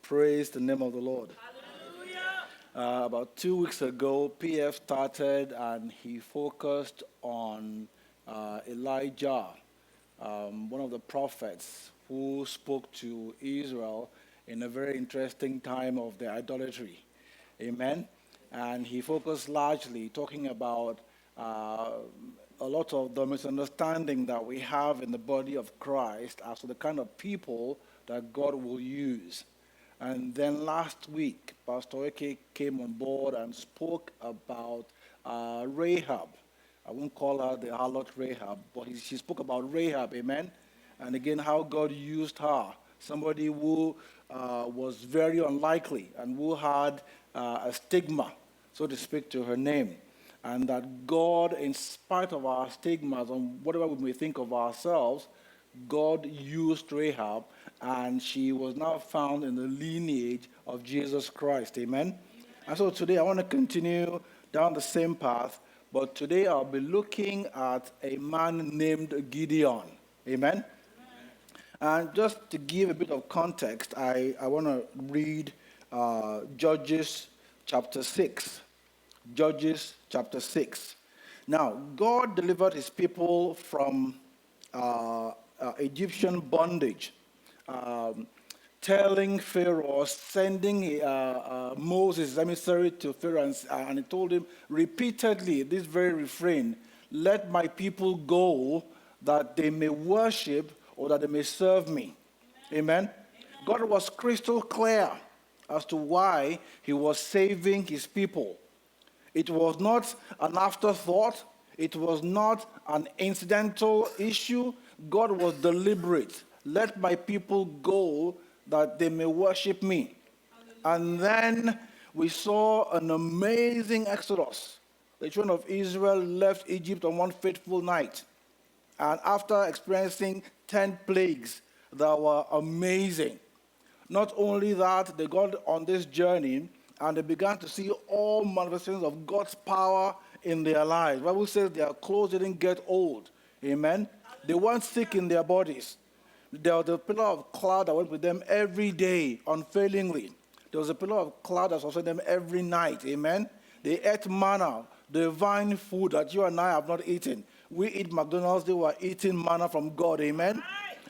Praise the name of the Lord. About 2 weeks ago, PF started and he focused on Elijah, one of the prophets who spoke to Israel in a very interesting time of their idolatry. Amen. And he focused largely talking about a lot of the misunderstanding that we have in the body of Christ as to the kind of people that God will use. And then last week, Pastor Eke came on board and spoke about Rahab. I won't call her the harlot Rahab, but she spoke about Rahab, amen? And again, how God used her, somebody who was very unlikely and who had a stigma, so to speak, to her name. And that God, in spite of our stigmas and whatever we may think of ourselves, God used Rahab, and she was now found in the lineage of Jesus Christ. Amen? And so today I want to continue down the same path, but today I'll be looking at a man named Gideon. Amen? And just to give a bit of context, I want to read Judges chapter 6. Judges chapter 6. Now, God delivered his people from Egyptian bondage, telling Pharaoh, sending Moses, emissary to Pharaoh, and he told him repeatedly this very refrain: let my people go that they may worship or that they may serve me. Amen? God was crystal clear as to why he was saving his people. It was not an afterthought. It was not an incidental issue. God was deliberate. Let my people go that they may worship me. And then we saw an amazing exodus. The children of Israel left Egypt on one fateful night. And after experiencing 10 plagues that were amazing, not only that, they got on this journey and they began to see all manifestations of God's power in their lives. The Bible says their clothes didn't get old. Amen? They weren't sick in their bodies. There was a pillar of cloud that went with them every day, unfailingly. There was a pillar of cloud that was with them every night. Amen? They ate manna, divine food that you and I have not eaten. We eat McDonald's, they were eating manna from God. Amen?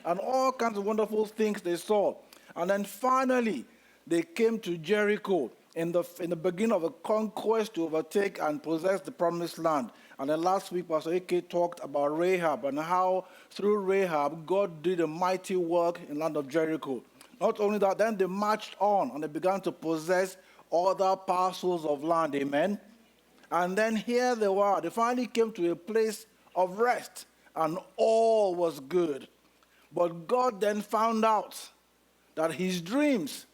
And all kinds of wonderful things they saw. And then finally, they came to Jericho in the beginning of a conquest to overtake and possess the promised land. And then last week, Pastor Eke talked about Rahab and how through Rahab, God did a mighty work in the land of Jericho. Not only that, then they marched on and they began to possess other parcels of land. Amen? And then here they were. They finally came to a place of rest and all was good. But God then found out that his dreams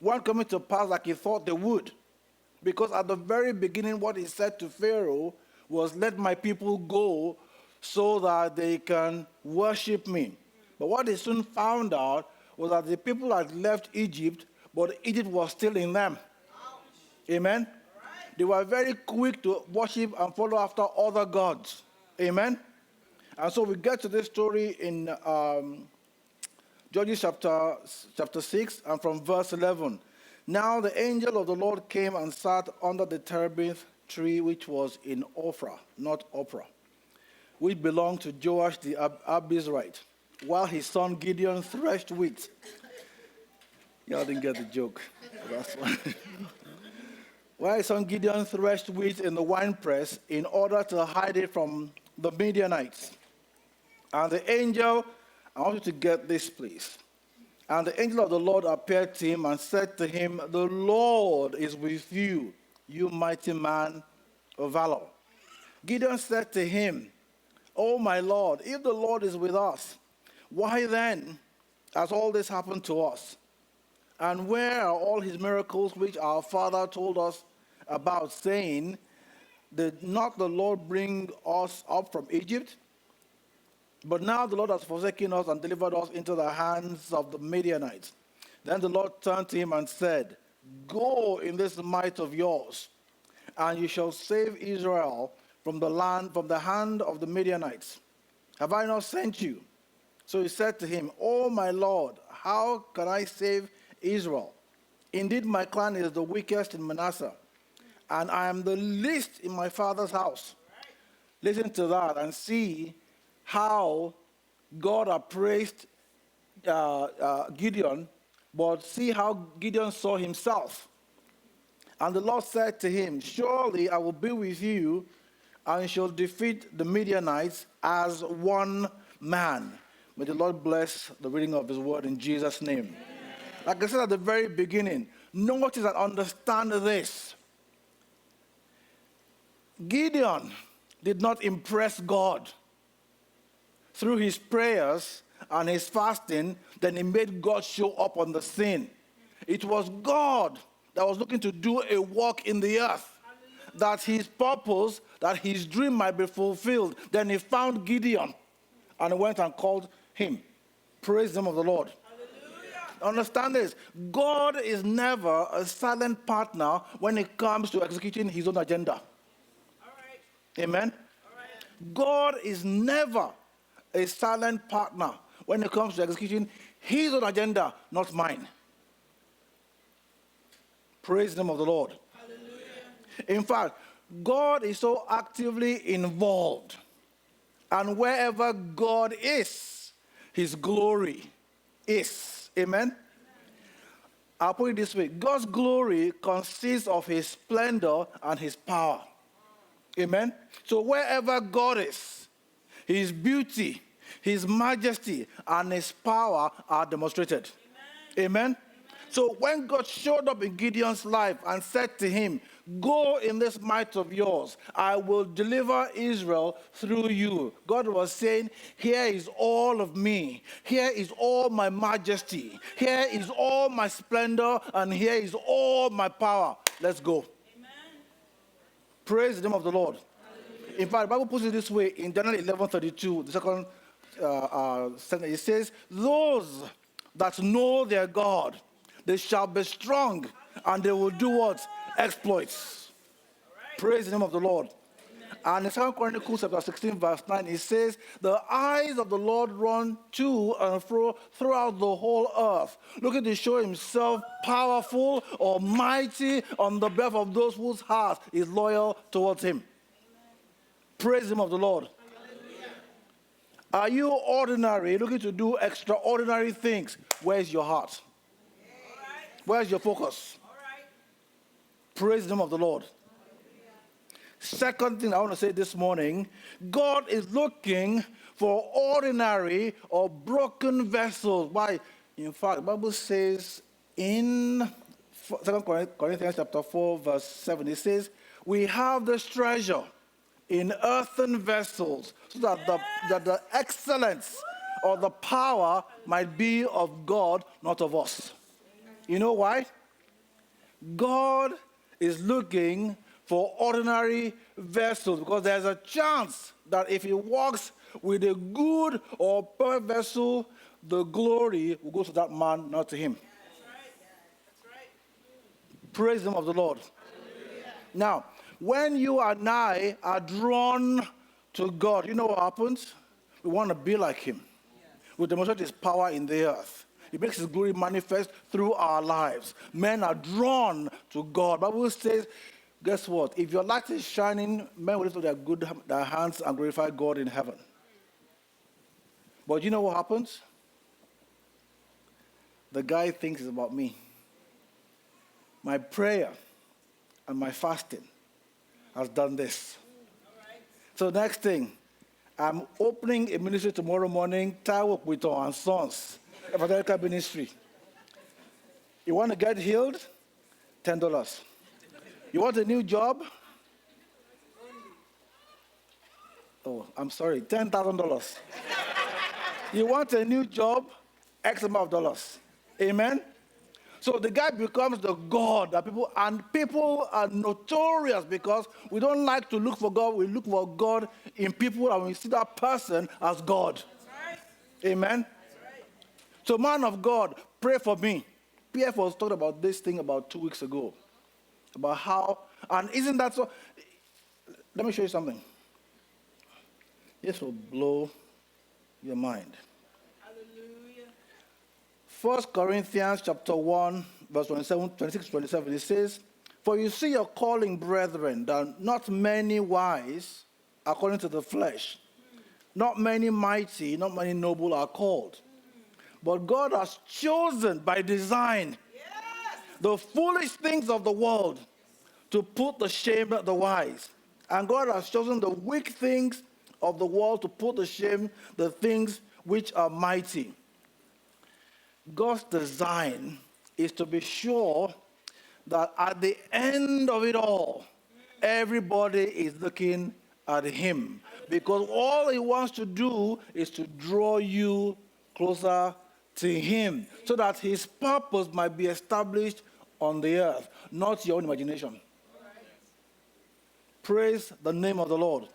weren't coming to pass like he thought they would. Because at the very beginning, what he said to Pharaoh was, let my people go so that they can worship me. But what he soon found out was that the people had left Egypt, but Egypt was still in them. Amen? Right. They were very quick to worship and follow after other gods. Amen? And so we get to this story in Judges chapter 6 and from verse 11. Now the angel of the Lord came and sat under the terebinth tree which was in Ophrah, not Oprah, which belonged to Joash the Abizrite, while his son Gideon threshed wheat. Y'all didn't get the joke. That's one. While his son Gideon threshed wheat in the winepress in order to hide it from the Midianites. And the angel, I want you to get this, please. And the angel of the Lord appeared to him and said to him, the Lord is with you, you mighty man of valor. Gideon said to him, oh my Lord, if the Lord is with us, why then has all this happened to us? And where are all his miracles which our father told us about, saying, did not the Lord bring us up from Egypt? But now the Lord has forsaken us and delivered us into the hands of the Midianites. Then the Lord turned to him and said, go in this might of yours, and you shall save Israel from the hand of the Midianites. Have I not sent you? So he said to him, oh my Lord, how can I save Israel? Indeed, my clan is the weakest in Manasseh, and I am the least in my father's house. Listen to that and see how God appraised Gideon, but see how Gideon saw himself. And the Lord said to him, surely I will be with you and shall defeat the Midianites as one man. May the Lord bless the reading of his word in Jesus' name. Amen. Like I said at the very beginning, notice and understand this. Gideon did not impress God through his prayers and his fasting, then he made God show up on the scene. It was God that was looking to do a work in the earth, that his purpose, that his dream might be fulfilled. Then he found Gideon and went and called him. Praise the name of the Lord. Hallelujah. Understand this. God is never a silent partner when it comes to executing his own agenda. All right. Amen. All right. God is never a silent partner when it comes to executing his own agenda, not mine. Praise the name of the Lord. Hallelujah. In fact, God is so actively involved. And wherever God is, his glory is. Amen? Amen? I'll put it this way. God's glory consists of his splendor and his power. Amen? So wherever God is, his beauty, his majesty, and his power are demonstrated. Amen? Amen? So when God showed up in Gideon's life and said to him, go in this might of yours, I will deliver Israel through you. God was saying, here is all of me. Here is all my majesty. Here is all my splendor, and here is all my power. Let's go. Amen. Praise the name of the Lord. Hallelujah. In fact, the Bible puts it this way in Daniel 11:32, the second sentence. It says, those that know their God, they shall be strong, and they will do what? Exploits. Right. Praise the name of the Lord. Amen. And in 2 Chronicles chapter 16, verse 9, it says, the eyes of the Lord run to and fro throughout the whole earth, looking to show himself powerful or mighty on the behalf of those whose heart is loyal towards him. Amen. Praise the name of the Lord. Hallelujah. Are you ordinary, looking to do extraordinary things? Where's your heart? Where's your focus? All right. Praise the name of the Lord. Hallelujah. Second thing I want to say this morning, God is looking for ordinary or broken vessels. Why? In fact, the Bible says in 2 Corinthians chapter 4, verse 7, it says, we have this treasure in earthen vessels, so that the excellence or the power might be of God, not of us. You know why? God is looking for ordinary vessels, because there's a chance that if he walks with a good or perfect vessel, the glory will go to that man, not to him. That's right. That's right. Praise the name of the Lord. Hallelujah. Now, when you and I are drawn to God, you know what happens? We want to be like him. We demonstrate his power in the earth. He makes his glory manifest through our lives. Men are drawn to God. The Bible says, guess what? If your light is shining, men will lift up their hands and glorify God in heaven. But you know what happens? The guy thinks it's about me. My prayer and my fasting has done this. So next thing, I'm opening a ministry tomorrow morning, Taiwo, Pitan and Sons, evangelical ministry. You want to get healed? $10. You want a new job? Oh, I'm sorry, $10,000. You want a new job? X amount of dollars. Amen? So the guy becomes the God that people are notorious because we don't like to look for God. We look for God in people, and we see that person as God. That's right. Amen? That's right. So man of God, pray for me. PF was talking about this thing about 2 weeks ago. About how, and isn't that so? Let me show you something. This will blow your mind. Hallelujah. 1 Corinthians chapter 1, verse 27, 26 to 27, it says, "For you see your calling, brethren, that not many wise, according to the flesh, not many mighty, not many noble are called. But God has chosen by design the foolish things of the world to put to shame the wise. And God has chosen the weak things of the world to put to shame the things which are mighty." God's design is to be sure that at the end of it all, everybody is looking at him. Because all he wants to do is to draw you closer to him so that his purpose might be established on the earth, not your own imagination. Praise the name of the Lord.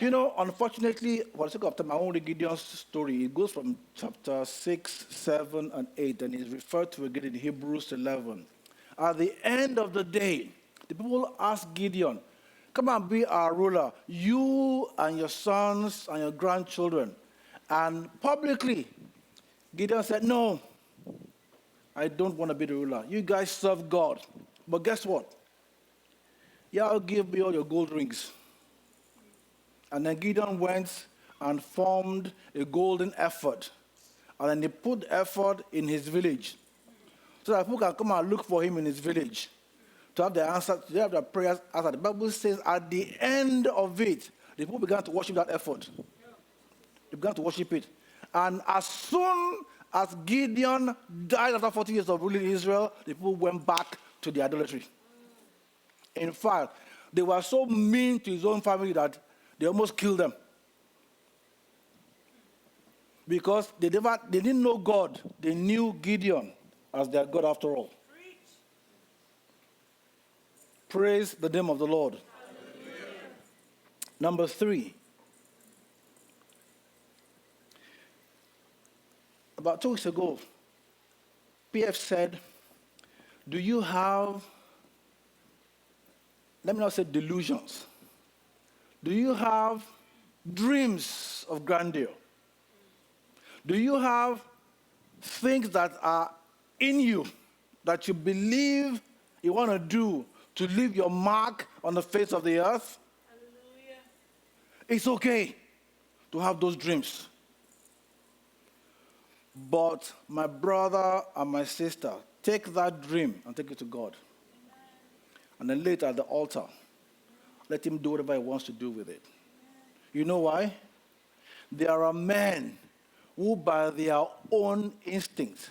You know, unfortunately, for the sake of time, I won't read Gideon's story. It goes from chapter 6, 7, and 8, and is referred to again in Hebrews 11. At the end of the day, the people asked Gideon, "Come and be our ruler, you and your sons and your grandchildren." And publicly, Gideon said, "No, I don't want to be the ruler. You guys serve God. But guess what? Yeah, I'll give me all your gold rings." And then Gideon went and formed a golden ephod. And then he put the ephod in his village so that people can come and look for him in his village to have the answer, to have their prayers answered. The Bible says at the end of it, the people began to worship that ephod. They began to worship it. And as soon as Gideon died after 40 years of ruling Israel, the people went back to the idolatry. In fact, they were so mean to his own family that they almost killed them. Because they didn't know God. They knew Gideon as their God after all. Praise the name of the Lord. Hallelujah. Number 3. About 2 weeks ago, PF said, "Do you have," let me not say delusions, "do you have dreams of grandeur? Do you have things that are in you that you believe you want to do to leave your mark on the face of the earth?" Hallelujah. It's okay to have those dreams. But my brother and my sister, take that dream and take it to God. And then later at the altar, let him do whatever he wants to do with it. You know why? There are men who by their own instinct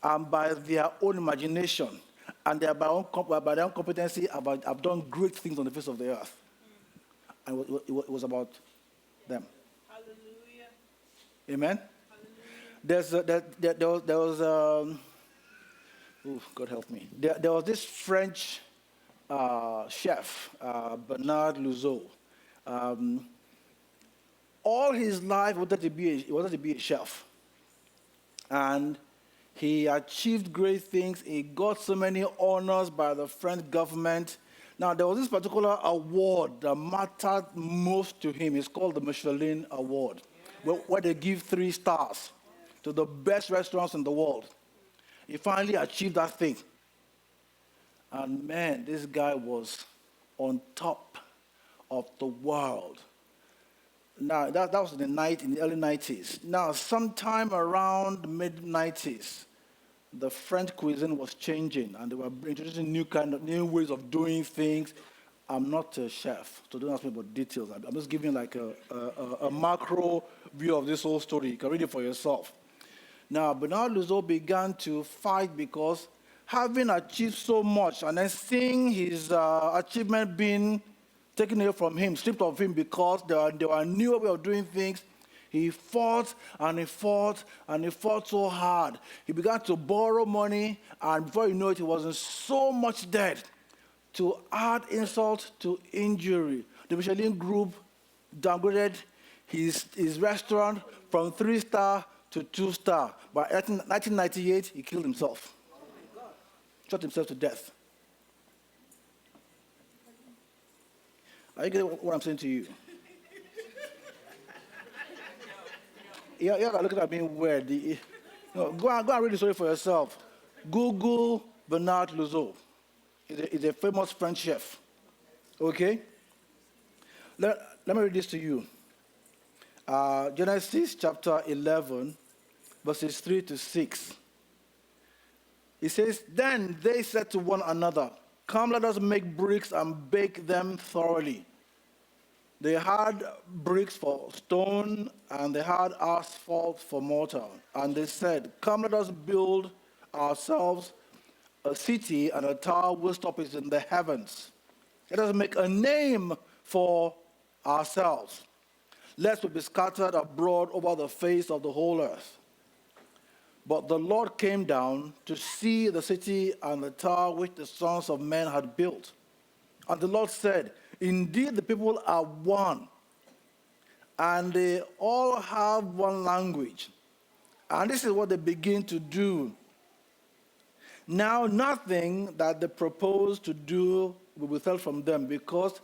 and by their own imagination and by their own competency have done great things on the face of the earth. And it was about them. Hallelujah. Amen? Hallelujah. There was God help me. There was this French chef, Bernard Luzo. All his life he wanted to be a chef. And he achieved great things. He got so many honors by the French government. Now, there was this particular award that mattered most to him. It's called the Michelin Award, where they give 3 stars to the best restaurants in the world. He finally achieved that thing. And man, this guy was on top of the world. Now, that was in the early 90s. Now, sometime around the mid-90s, the French cuisine was changing, and they were introducing new ways of doing things. I'm not a chef, so don't ask me about details. I'm just giving like a macro view of this whole story. You can read it for yourself. Now, Bernard Luzo began to fight because having achieved so much and then seeing his achievement being taken away from him, stripped of him because there were new way of doing things, he fought and he fought and he fought so hard. He began to borrow money, and before you know it, he was in so much debt. To add insult to injury, the Michelin group downgraded his restaurant from 3-star to 2-star. By 1998, he killed himself. Shot himself to death. Are you getting what I'm saying to you? You're looking at me weird. Go and read the story for yourself. Google Bernard Luzo. He's a famous French chef. Okay? Let me read this to you. Genesis chapter 11, verses 3 to 6. It says, Then they said to one another, Come, let us make bricks and bake them thoroughly. They had bricks for stone, and they had asphalt for mortar. And they said, Come, let us build ourselves a city and a tower whose top is in the heavens. Let us make a name for ourselves, lest we be scattered abroad over the face of the whole earth. But the Lord came down to see the city and the tower which the sons of men had built. And the Lord said, Indeed, the people are one, and they all have one language. And this is what they begin to do. Now, nothing that they propose to do will be withheld from them, because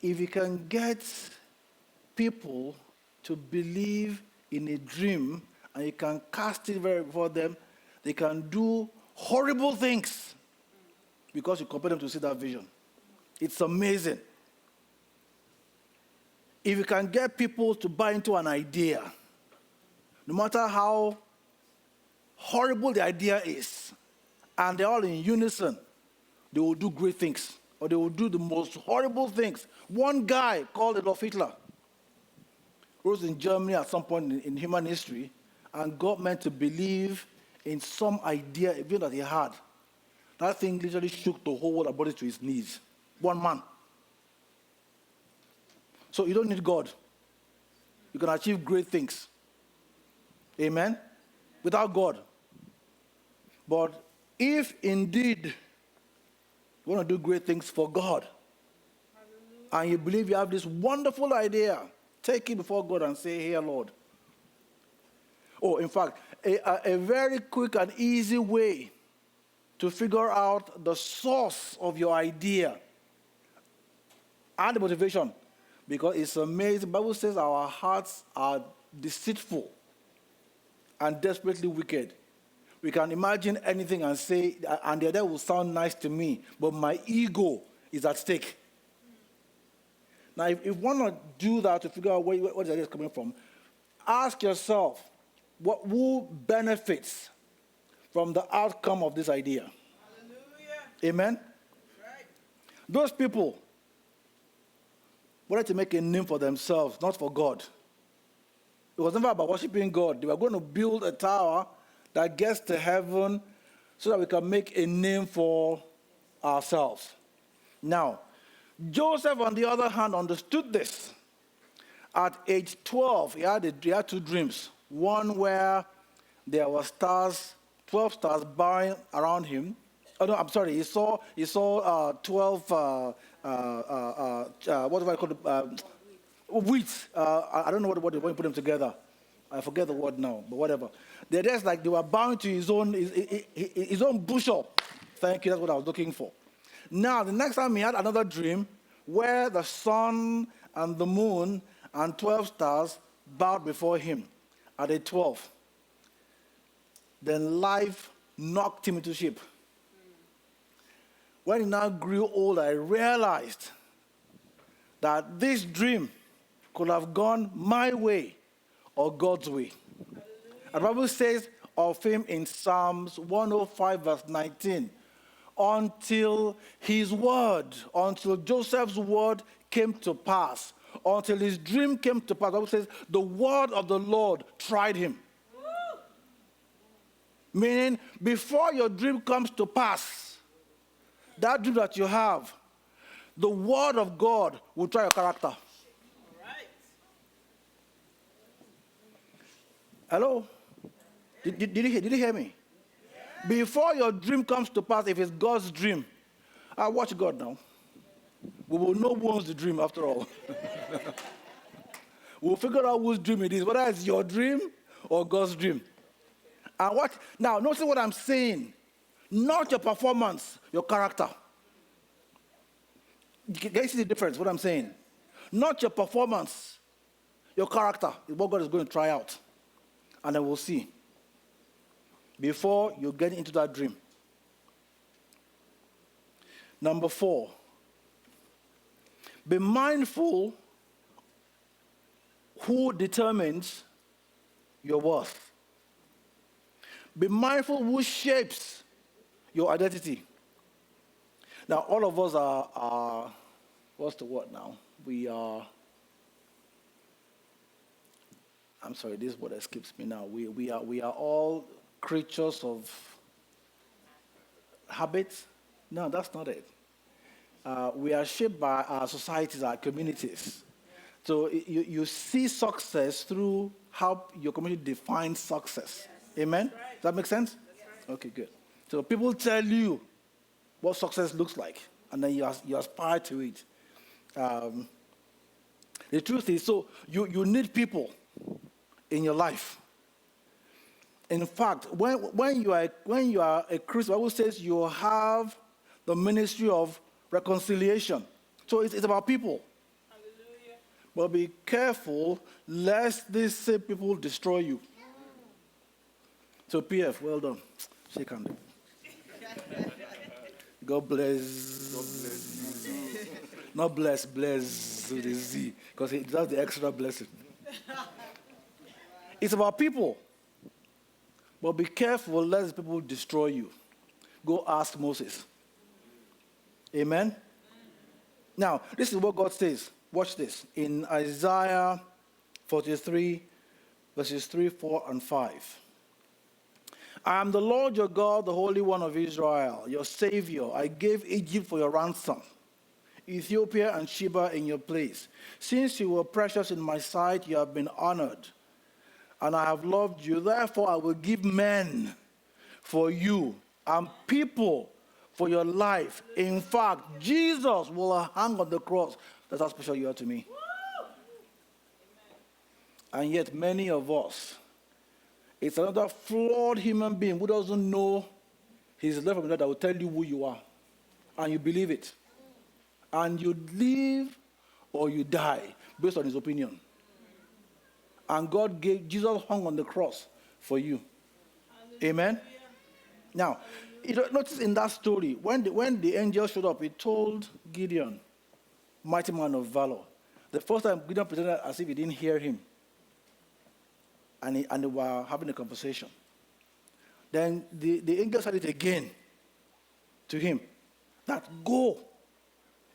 if you can get people to believe in a dream and you can cast it very before them, they can do horrible things because you compel them to see that vision. It's amazing. If you can get people to buy into an idea, no matter how horrible the idea is, and they're all in unison, they will do great things, or they will do the most horrible things. One guy called Adolf Hitler was in Germany at some point in human history and got men to believe in some idea even that he had. That thing literally shook the whole world and brought it to his knees. One man. So you don't need God. You can achieve great things. Amen? Without God. But if indeed you want to do great things for God, and you believe you have this wonderful idea, take it before God and say, Here, Lord. Oh, in fact, a very quick and easy way to figure out the source of your idea and the motivation, because it's amazing. The Bible says our hearts are deceitful and desperately wicked. We can imagine anything and say, and the idea will sound nice to me, but my ego is at stake. Now, if you want to do that to figure out where the idea is coming from, ask yourself, who benefits from the outcome of this idea? Hallelujah. Amen? Right. Those people wanted to make a name for themselves, not for God. It was never about worshiping God. They were going to build a tower that gets to heaven so that we can make a name for ourselves. Now, Joseph, on the other hand, understood this. At age 12, he had two dreams. One where there were stars, 12 stars bowing around him. Oh, no, I'm sorry. He saw 12, what do I call it? Wheat. I don't know what when you put them together. I forget the word now, but whatever. They're just like they were bound to his own bushel. Thank you, that's what I was looking for. Now, the next time he had another dream where the sun and the moon and 12 stars bowed before him at age 12. Then life knocked him into shape. When he now grew old, I realized that this dream could have gone my way or God's way. And the Bible says of him in Psalms 105, verse 19, until Joseph's word came to pass, until his dream came to pass. The Bible says the word of the Lord tried him. Meaning, before your dream comes to pass, that dream that you have, the word of God will try your character. All right. Hello? Did you hear me? Yeah. Before your dream comes to pass, if it's God's dream, I watch God now. We will know who owns the dream after all. We'll figure out whose dream it is, whether it's your dream or God's dream. And what? Now, notice what I'm saying. Not your performance, your character. Can you see the difference, what I'm saying? Not your performance, your character is what God is going to try out. And then we'll see. before you get into that dream. Number 4, be mindful who determines your worth. Be mindful who shapes your identity. Now, all of us are what's the word now? We are, I'm sorry, this word escapes me now. We are all creatures of habits. No, that's not it. We are shaped by our societies, our communities. So you see success through how your community defines success. Yes. Amen? Right. Does that make sense? Right. Okay, good. So people tell you what success looks like, and then you aspire to it. The truth is, so you need people in your life. In fact, when you are a Christian, the Bible says you have the ministry of reconciliation. So it's about people. Hallelujah. But be careful lest these same people destroy you. So PF, well done. Shake hand. God bless. God bless. Not bless, bless with a Z, because that's the extra blessing. It's about people. But be careful lest people destroy you. Go ask Moses. Amen? Now, this is what God says. Watch this. In Isaiah 43, verses 3, 4, and 5. I am the Lord your God, the Holy One of Israel, your Savior. I gave Egypt for your ransom, Ethiopia and Sheba in your place. Since you were precious in my sight, you have been honored, and I have loved you. Therefore, I will give men for you and people for your life. In fact, Jesus will hang on the cross. That's how special you are to me. And yet, many of us, it's another flawed human being who doesn't know his left from God that will tell you who you are. And you believe it. And you live or you die based on his opinion. And God gave, Jesus hung on the cross for you. Amen? Now, notice in that story, when the angel showed up, he told Gideon, mighty man of valor. The first time Gideon pretended as if he didn't hear him. And they were having a conversation. Then the angel said it again to him, that go,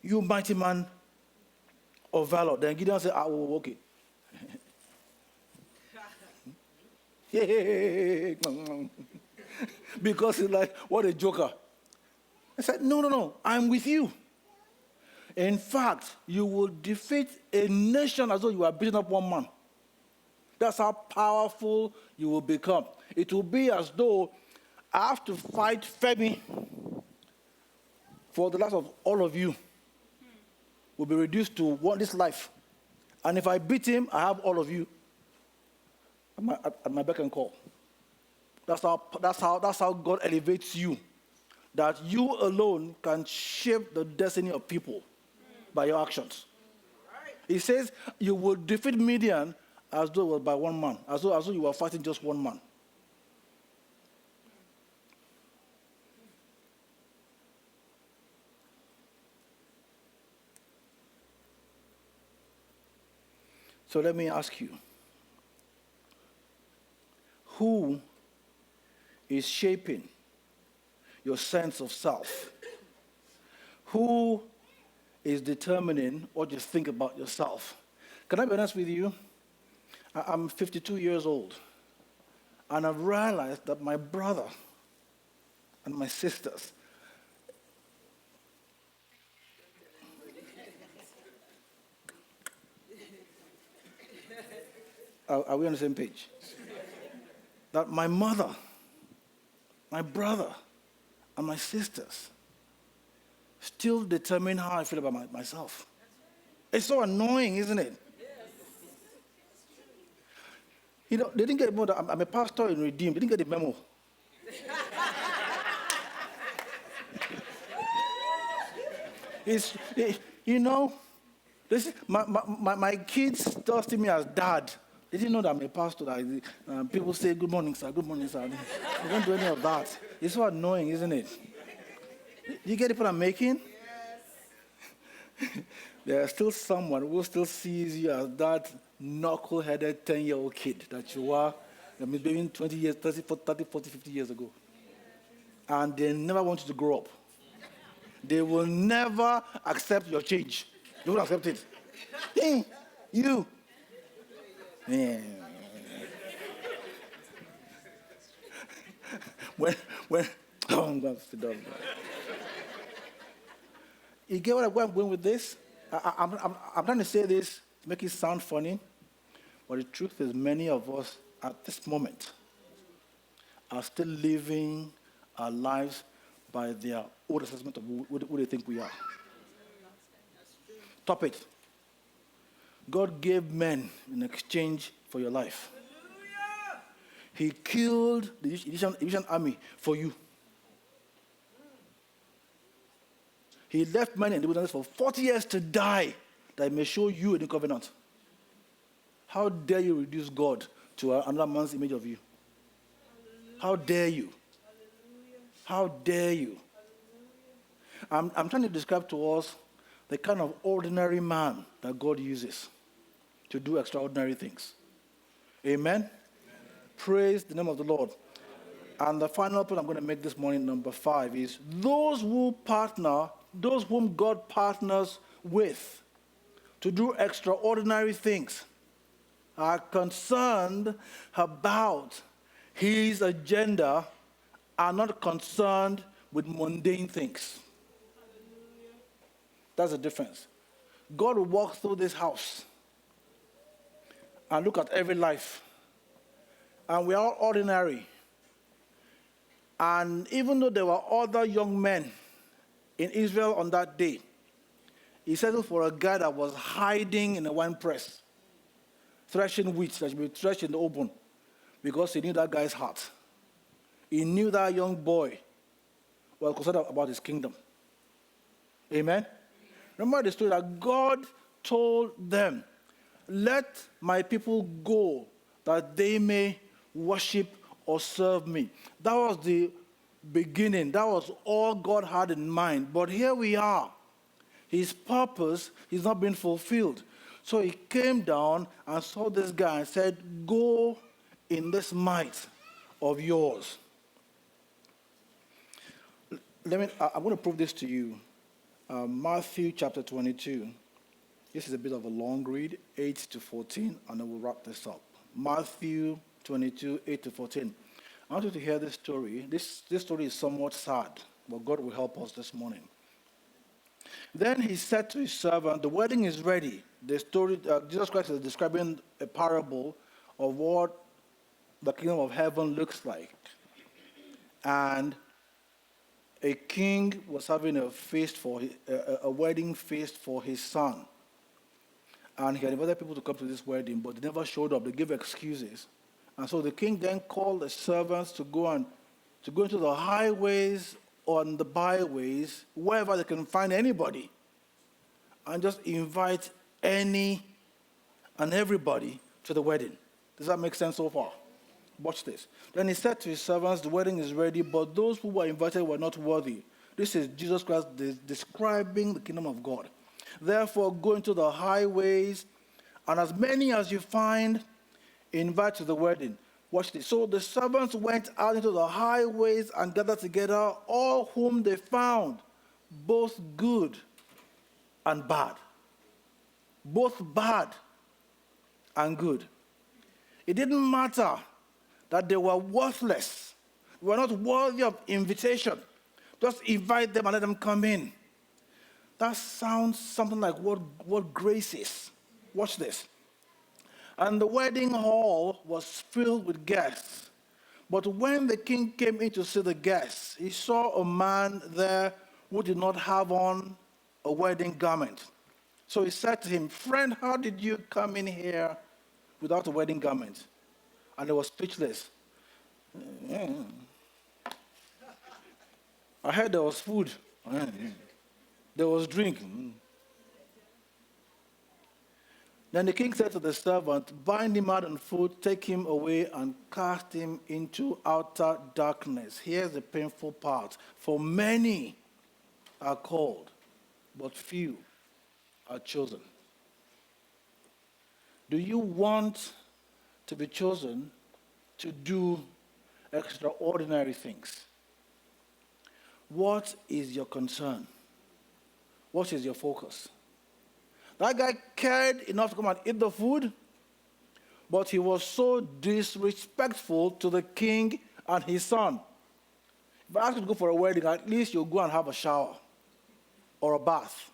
you mighty man of valor. Then Gideon said, I will walk it. Because it's like, what a joker. I said, no, I'm with you. In fact, you will defeat a nation as though you are beating up one man. That's how powerful you will become. It will be as though I have to fight Femi for the last of all of you. Will be reduced to this life. And if I beat him, I have all of you at my beck and call. That's how God elevates you. That you alone can shape the destiny of people by your actions. He says you will defeat Midian as though it was by one man, as though you were fighting just one man. So let me ask you, who is shaping your sense of self? Who is determining what you think about yourself? Can I be honest with you? I'm 52 years old, and I've realized that my brother and my sisters are we on the same page? That my mother, my brother, and my sisters still determine how I feel about myself. It's so annoying, isn't it? You know, they didn't get the memo that I'm a pastor in Redeem. They didn't get the memo. You know, my kids still see me as dad. Did you know that I'm a pastor? That people say, good morning, sir, good morning, sir. I don't do any of that. It's so annoying, isn't it? Do you get the point I'm making? There's still someone who still sees you as that knuckle-headed 10-year-old kid that you were maybe 20 years, 30, 40, 50 years ago. And they never want you to grow up. They will never accept your change. They won't accept it. Hey, you. Yeah. when, oh, I'm going to sit down. You get where I'm going with this? I'm trying to say this to make it sound funny, but the truth is many of us at this moment are still living our lives by their old assessment of who they think we are. Top it. God gave men in exchange for your life. He killed the Egyptian army for you. He left men in the wilderness for 40 years to die that he may show you a new covenant. How dare you reduce God to another man's image of you? How dare you? How dare you? I'm trying to describe to us the kind of ordinary man that God uses to do extraordinary things. Amen? Amen. Praise the name of the Lord. And the final point I'm going to make this morning, number 5, is those whom God partners with to do extraordinary things are concerned about his agenda, are not concerned with mundane things. That's the difference. God will walk through this house and look at every life. And we are all ordinary. And even though there were other young men in Israel on that day, he settled for a guy that was hiding in a wine press, threshing wheat that should be threshed in the open, because he knew that guy's heart. He knew that young boy was concerned about his kingdom. Amen? Remember the story that God told them, let my people go that they may worship or serve me. That was the beginning. That was all God had in mind. But here we are. His purpose is not being fulfilled. So he came down and saw this guy and said, go in this might of yours. I'm going to prove this to you. Matthew chapter 22. This is a bit of a long read, 8 to 14, and then we'll wrap this up. Matthew 22, 8 to 14. I want you to hear this story. This story is somewhat sad, but God will help us this morning. Then he said to his servant, the wedding is ready. The story, Jesus Christ is describing a parable of what the kingdom of heaven looks like. And a king was having a wedding feast for his son. And he had invited people to come to this wedding, but they never showed up. They gave excuses. And so the king then called the servants to go into the highways or on the byways, wherever they can find anybody, and just invite any and everybody to the wedding. Does that make sense so far? Watch this. Then he said to his servants, the wedding is ready, but those who were invited were not worthy. This is Jesus Christ describing the kingdom of God. Therefore, go into the highways, and as many as you find, invite to the wedding. Watch this. So the servants went out into the highways and gathered together all whom they found, both good and bad. Both bad and good. It didn't matter that they were worthless. They were not worthy of invitation. Just invite them and let them come in. That sounds something like what grace is. Watch this. And the wedding hall was filled with guests. But when the king came in to see the guests, he saw a man there who did not have on a wedding garment. So he said to him, friend, how did you come in here without a wedding garment? And he was speechless. I heard there was food. There was drink. Then the king said to the servant, bind him hand and foot, take him away and cast him into outer darkness. Here's the painful part. For many are called, but few are chosen. Do you want to be chosen to do extraordinary things? What is your concern? What is your focus? That guy cared enough to come and eat the food, but he was so disrespectful to the king and his son. If I ask you to go for a wedding, at least you'll go and have a shower or a bath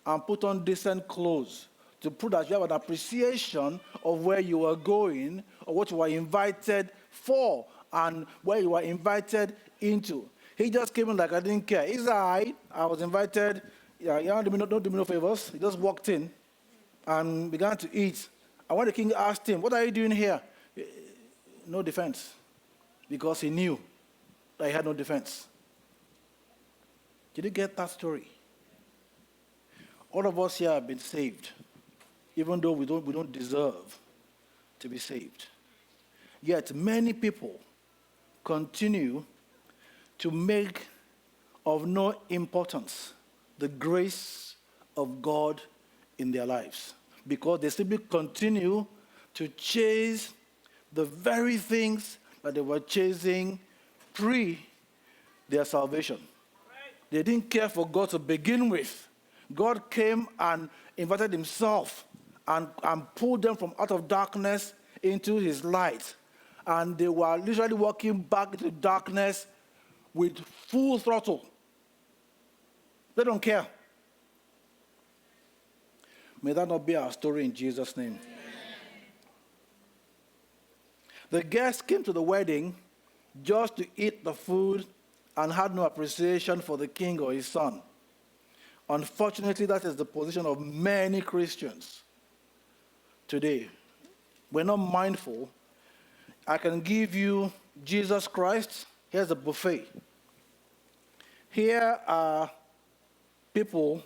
and put on decent clothes to prove that you have an appreciation of where you are going or what you were invited for and where you were invited into. He just came in like I didn't care. He's I was invited. Yeah, don't do me no favors. He just walked in and began to eat. And when the king asked him, what are you doing here? No defense. Because he knew that he had no defense. Did you get that story? All of us here have been saved, even though we don't deserve to be saved. Yet many people continue to make of no importance the grace of God in their lives, because they simply continue to chase the very things that they were chasing pre their salvation. They didn't care for God to begin with. God came and invited himself and pulled them from out of darkness into his light. And they were literally walking back into darkness with full throttle. They don't care. May that not be our story in Jesus' name. Amen. The guests came to the wedding just to eat the food and had no appreciation for the king or his son. Unfortunately, that is the position of many Christians today. We're not mindful. I can give you Jesus Christ. Here's a buffet. Here are people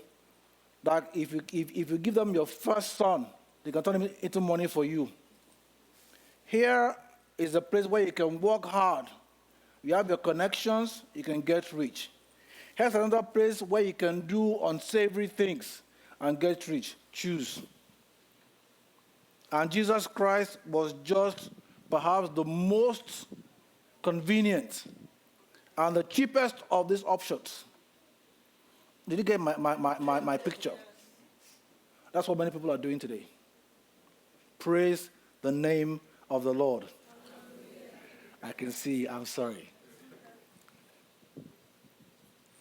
that if you give them your first son, they can turn him into money for you. Here is a place where you can work hard. You have your connections, you can get rich. Here's another place where you can do unsavory things and get rich. Choose. And Jesus Christ was just perhaps the most convenient and the cheapest of these options. Did you get my picture? That's what many people are doing today. Praise the name of the Lord. I can see, I'm sorry.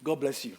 God bless you.